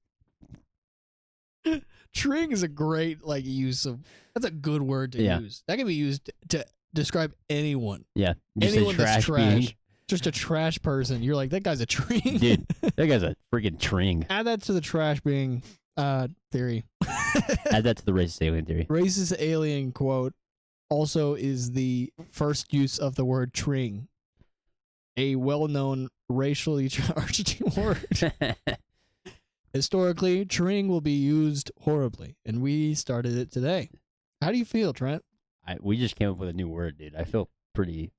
Tring is a great use of. That's a good word to use. That can be used to describe anyone. Yeah. Just Anyone a trash that's trash. being. Just a trash person. You're like, that guy's a tring. Dude, that guy's a freaking tring. Add that to the trash being theory. Add that to the racist alien theory. Racist alien quote also is the first use of the word tring, a well-known racially charged word. Historically, tring will be used horribly, and we started it today. How do you feel, Trent? We just came up with a new word, dude. I feel pretty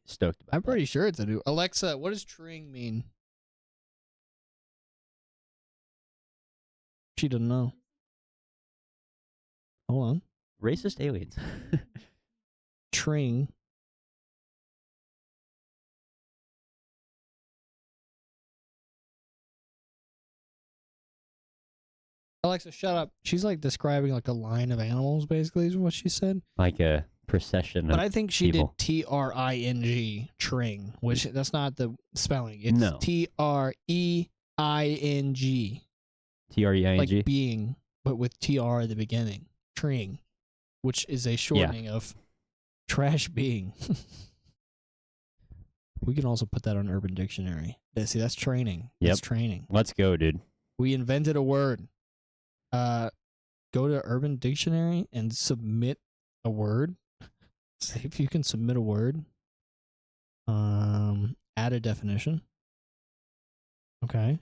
stoked about I'm pretty sure it's a new... Alexa, what does tring mean? She doesn't know. Hold on. Racist aliens. Tring. Alexa, shut up. She's describing a line of animals, basically, is what she said. Like a procession But of I think she people. did TRING, tring, which that's not the spelling. It's No. TREING. TREING. Like being, but with TR at the beginning. Tring, which is a shortening of trash being. We can also put that on Urban Dictionary. Yeah, see, that's training. Yep. That's training. Let's go, dude. We invented a word. Go to Urban Dictionary and submit a word. See if you can submit a word. Add a definition. Okay.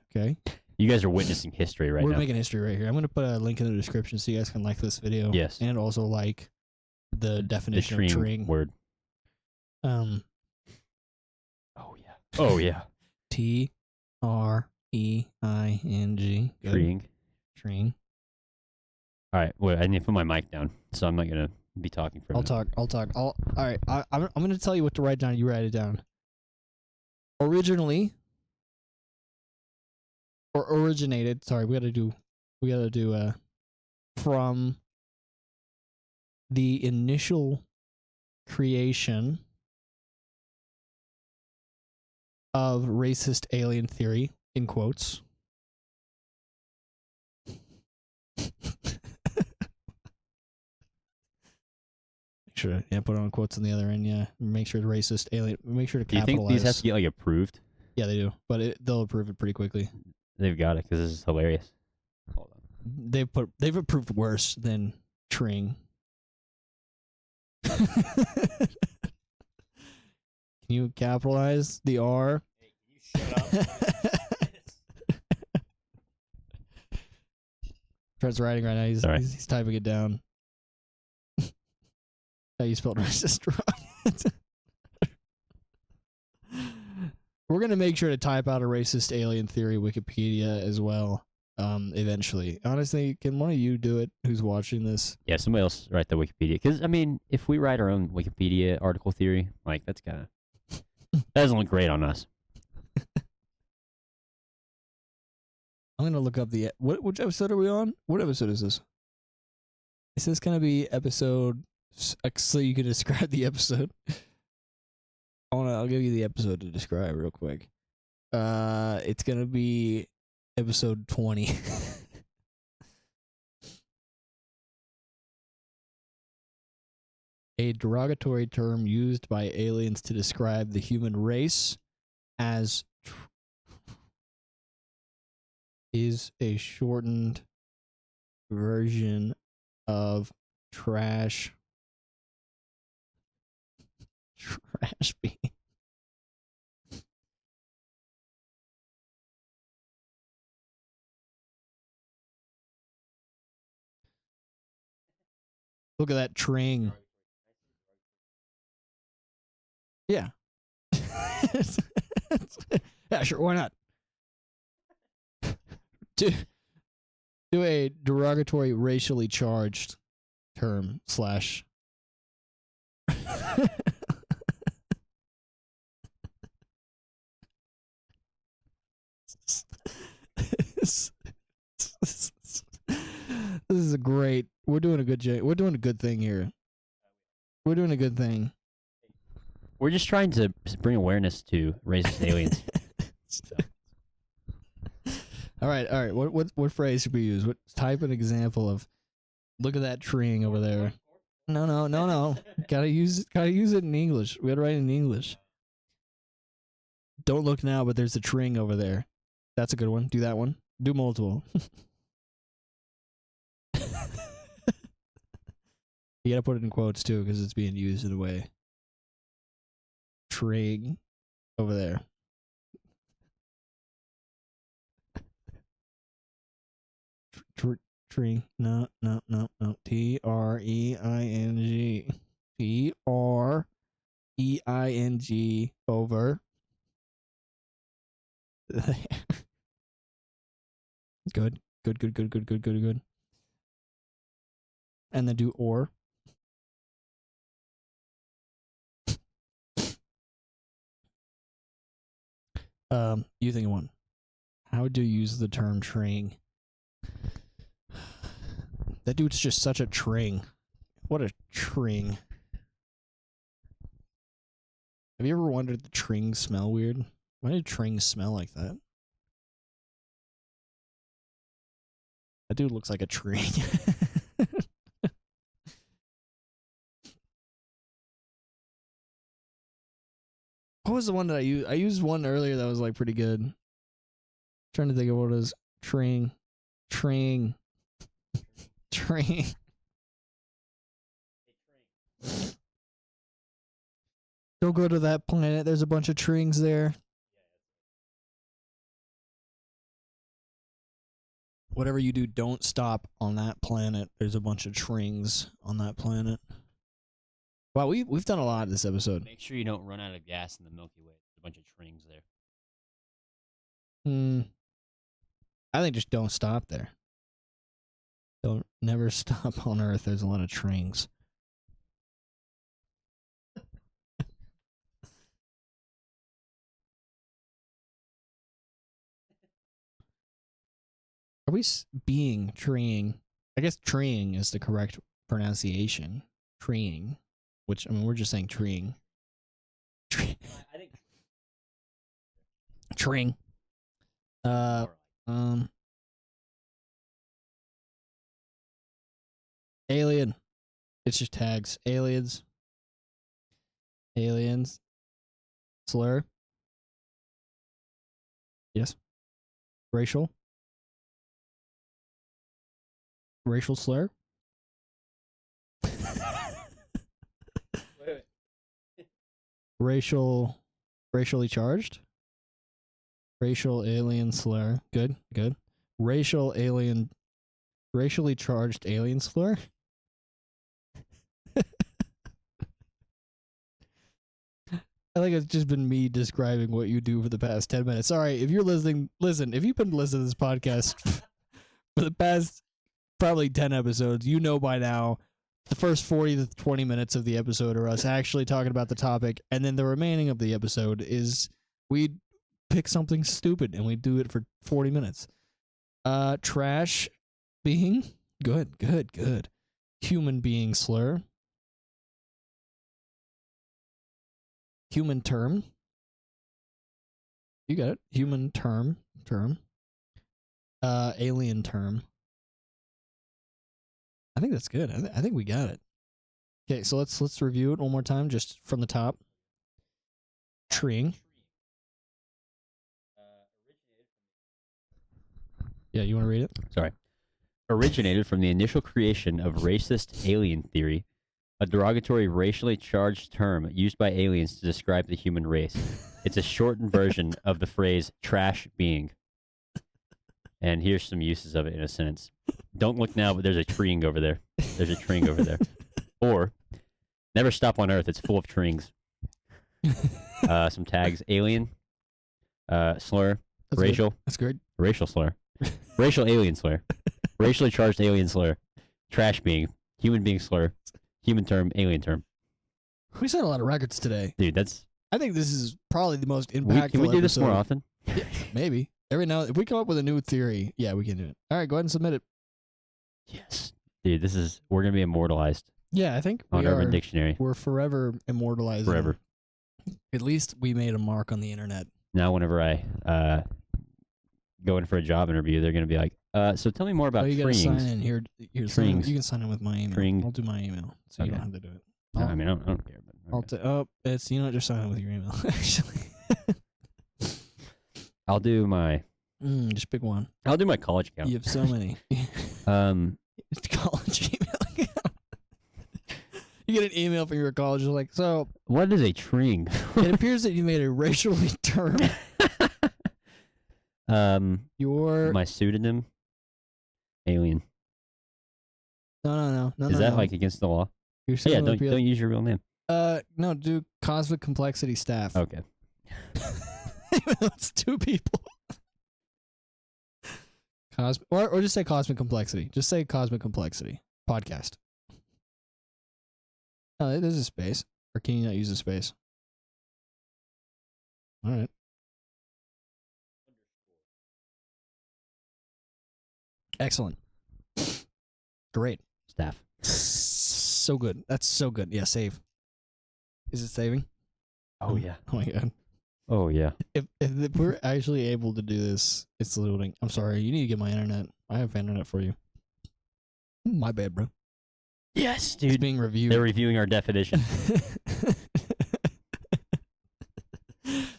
You guys are witnessing history right We're now. making history right here. I'm going to put a link in the description so you guys can like this video. Yes. And also like the definition the of tring tring. word. Oh yeah. Oh yeah. TREING. Good. Tring. Tring. All right. Wait, I need to put my mic down, so I'm not gonna be talking for a minute. I'll talk. All right. I'm going to tell you what to write down. You write it down. Originally, or originated. Sorry, we gotta do from the initial creation of racist alien theory, in quotes. Sure, put on quotes on the other end. Yeah, make sure the racist alien. Make sure to Do you capitalize. think these have to get approved? Yeah, they do, but they'll approve it pretty quickly. They've got it because this is hilarious. Hold on. They've approved worse than Tring. Can you capitalize the R? Hey, can you shut up? Trent's writing right now. He's All right. he's typing it down. How you spelled racist wrong. We're gonna make sure to type out a racist alien theory Wikipedia as well. Eventually. Honestly, can one of you do it? Who's watching this? Yeah, somebody else write the Wikipedia. Because I mean, if we write our own Wikipedia article theory, that's kind of that doesn't look great on us. I'm gonna look up the which episode are we on? What episode is this? Is this gonna be episode? So you can describe the episode. I'll give you the episode to describe real quick. It's gonna be episode 20. A derogatory term used by aliens to describe the human race as is a shortened version of trash being. Look at that tring. Yeah. Yeah, sure. Why not? Do a derogatory racially charged term / This is a great. We're doing a good. We're doing a good thing here. We're doing a good thing. We're just trying to bring awareness to racist aliens. All right. What phrase should we use? What type an example of? Look at that treeing over there. No. Gotta use it in English. We gotta write it in English. Don't look now, but there's a treeing over there. That's a good one. Do that one. Do multiple. You gotta put it in quotes too, because it's being used in a way. Treeing over there. Tree. No. T-R-E-I-N-G. T-R-E-I-N-G over. Good. And then do or. You think of one. How do you use the term treeing? That dude's just such a tring. What a tring. Have you ever wondered the trings smell weird? Why do trings smell like that? That dude looks like a tring. What was the one that I used? I used one earlier that was like pretty good. Trying to think of what it is. Tring. Don't go to that planet. There's a bunch of trings there. Whatever you do, don't stop on that planet. There's a bunch of trings on that planet. Wow, we've done a lot this episode. Make sure you don't run out of gas in the Milky Way. There's a bunch of trings there. I think just don't stop there. Don't never stop on Earth. There's a lot of trings. Are we being treeing? I guess treeing is the correct pronunciation. Treeing, which I mean we're just saying treeing. I think treeing. Alien. It's just tags. Aliens. Slur. Yes. Racial slur. Racially charged. Racial alien slur. Good. Racially charged alien slur. I think it's just been me describing what you do for the past 10 minutes. All right, if you're listening, listen. If you've been listening to this podcast for the past probably 10 episodes, you know by now the first 40 to 20 minutes of the episode are us actually talking about the topic, and then the remaining of the episode is we pick something stupid and we do it for 40 minutes. Trash being good. Human being slur. Human term. You got it. Human term. Alien term. I think that's good. I think we got it. Okay, so let's review it one more time, just from the top. Treeing. Yeah, you want to read it? Sorry. Originated from the initial creation of racist alien theory, a derogatory racially charged term used by aliens to describe the human race. It's a shortened version of the phrase trash being. And here's some uses of it in a sentence. Don't look now, but there's a treeing over there. Or, never stop on Earth. It's full of trees. Some tags. Alien. Slur. That's racial. Good. That's good. Racial slur. Racial alien slur. Racially charged alien slur. Trash being. Human being slur. Human term. Alien term. We set a lot of records today. Dude, that's... I think this is probably the most impactful Can we do this episode. more often? Yeah, maybe. Every now if we come up with a new theory, yeah, we can do it. All right, go ahead and submit it. Yes, dude. We're gonna be immortalized Yeah, I think on Urban Dictionary we're forever immortalizing. forever. At least we made a mark on the internet. Now, whenever I go in for a job interview, they're gonna be like, "So tell me more about you gotta sign Trings." in here. Here's Trings. you can sign in with my email. Tring. I'll do my email, so you Okay. don't have to do it. No, I mean, I don't care. But, okay. It's just sign in with your email. Actually, I'll do my just pick one. I'll do my college account. You have so many. It's college email account. You get an email from your college, like, so. What is a Tring? It appears that you made a racially term. My pseudonym, Alien. No. Is that like against the law? Your Yeah, don't use your real name. No, do Cosmic Complexity staff. Okay. It's 2 people. Or just say Cosmic Complexity. Just say Cosmic Complexity podcast. Oh, there's a space. Or can you not use a space? All right. Excellent. Great. Staff. So good. That's so good. Yeah, save. Is it saving? Oh yeah. Oh my god. Oh yeah. If we're actually able to do this, it's loading. I'm sorry. You need to get my internet. I have internet for you. My bad, bro. Yes, It's dude. being reviewed. They're reviewing our definition.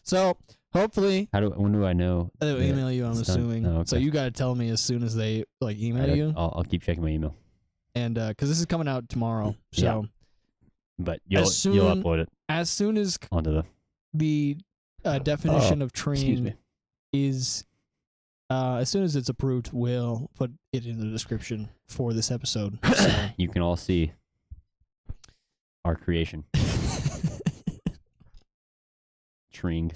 So hopefully, When do I know? they'll email you. I'm it's done? assuming. Oh, okay. So you got to tell me as soon as they email you, I'll keep checking my email. and because this is coming out tomorrow, so Yeah. But you'll soon- upload it as soon as onto the definition of excuse train me. is, as soon as it's approved, we'll put it in the description for this episode. So. You can all see our creation. Tring.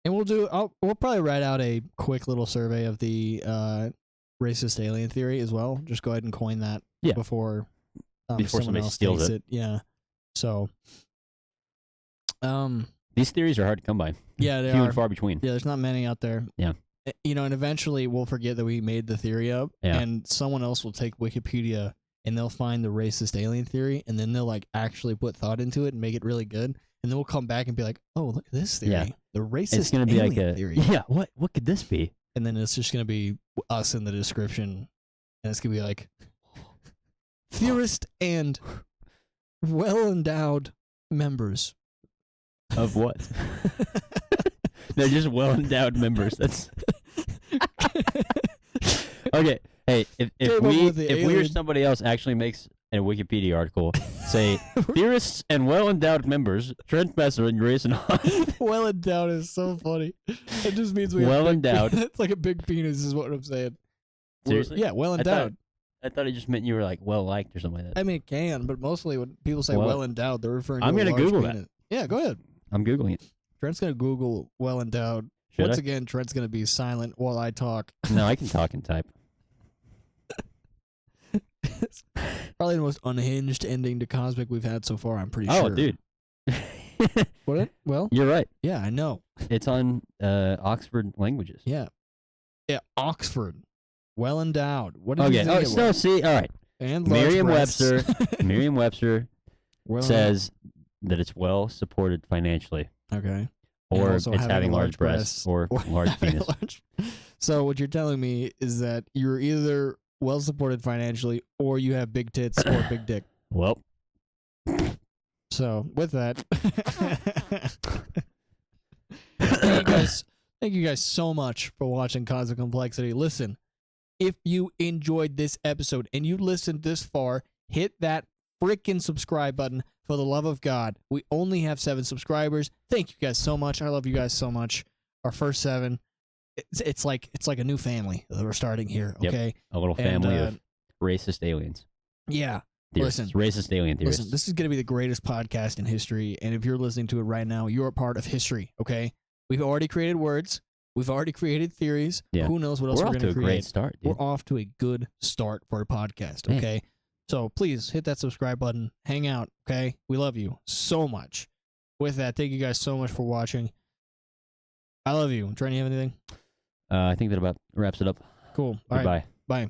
And we'll probably write out a quick little survey of the racist alien theory as well. Just go ahead and coin that before Before someone somebody else steals takes it. Yeah. So These theories are hard to come by. yeah, they Few are. and far between. Yeah, there's not many out there. Yeah. And eventually we'll forget that we made the theory up, Yeah. and someone else will take Wikipedia and they'll find the racist alien theory, and then they'll actually put thought into it and make it really good. And then we'll come back and be like, "Oh, look at this theory, Yeah. the racist It's gonna be alien like theory." Yeah. What could this be? And then it's just gonna be us in the description, and it's gonna be like, theorist and well-endowed members. Of what? They're just well-endowed members. That's okay. Hey, if we or somebody else actually makes a Wikipedia article, say theorists and well-endowed members, Trent Messer and Grayson. Well-endowed is so funny. It just means we Well-endowed. It's like a big penis, is what I'm saying. Seriously? Yeah, well-endowed. I thought it just meant you were like well-liked or something like that. I mean, it can, but mostly when people say Well- well-endowed, they're referring to I'm a gonna large Google penis. Yeah, go ahead. I'm Googling it. Trent's gonna Google well-endowed. Should Once I? again, Trent's gonna be silent while I talk. No, I can talk and type. It's probably the most unhinged ending to Cosmic we've had so far, I'm pretty sure. Oh, dude. What? Well, You're right. yeah, I know. It's on Oxford Languages. Yeah. Yeah, Oxford. Well-endowed. What did you Okay. think Oh, it so was? see, all right. And large breasts. Merriam-Webster Well-endowed. says that it's well supported financially, Okay. And or also it's having large breasts, or large having a penis. So what you're telling me is that you're either well supported financially, or you have big tits or a big dick. Well, So with that, thank you guys so much for watching Cosmic Complexity. Listen, if you enjoyed this episode and you listened this far, hit that freaking subscribe button, for the love of God. We only have 7 subscribers. Thank you guys so much. I love you guys so much. Our first 7. It's like a new family that we're starting here. Okay. Yep. A little family of racist aliens. Yeah. Theorists. Listen, Racist alien theorists. Listen, this is going to be the greatest podcast in history, and if you're listening to it right now, you're a part of history, okay? We've already created words. We've already created theories. Yeah. Who knows what else We're we're off going to to a create. great start, dude. We're off to a good start for a podcast, Man. okay? So please hit that subscribe button. Hang out, okay? We love you so much. With that, thank you guys so much for watching. I love you. Trent, you have anything? I think that about wraps it up. Cool. All right. Goodbye. Bye.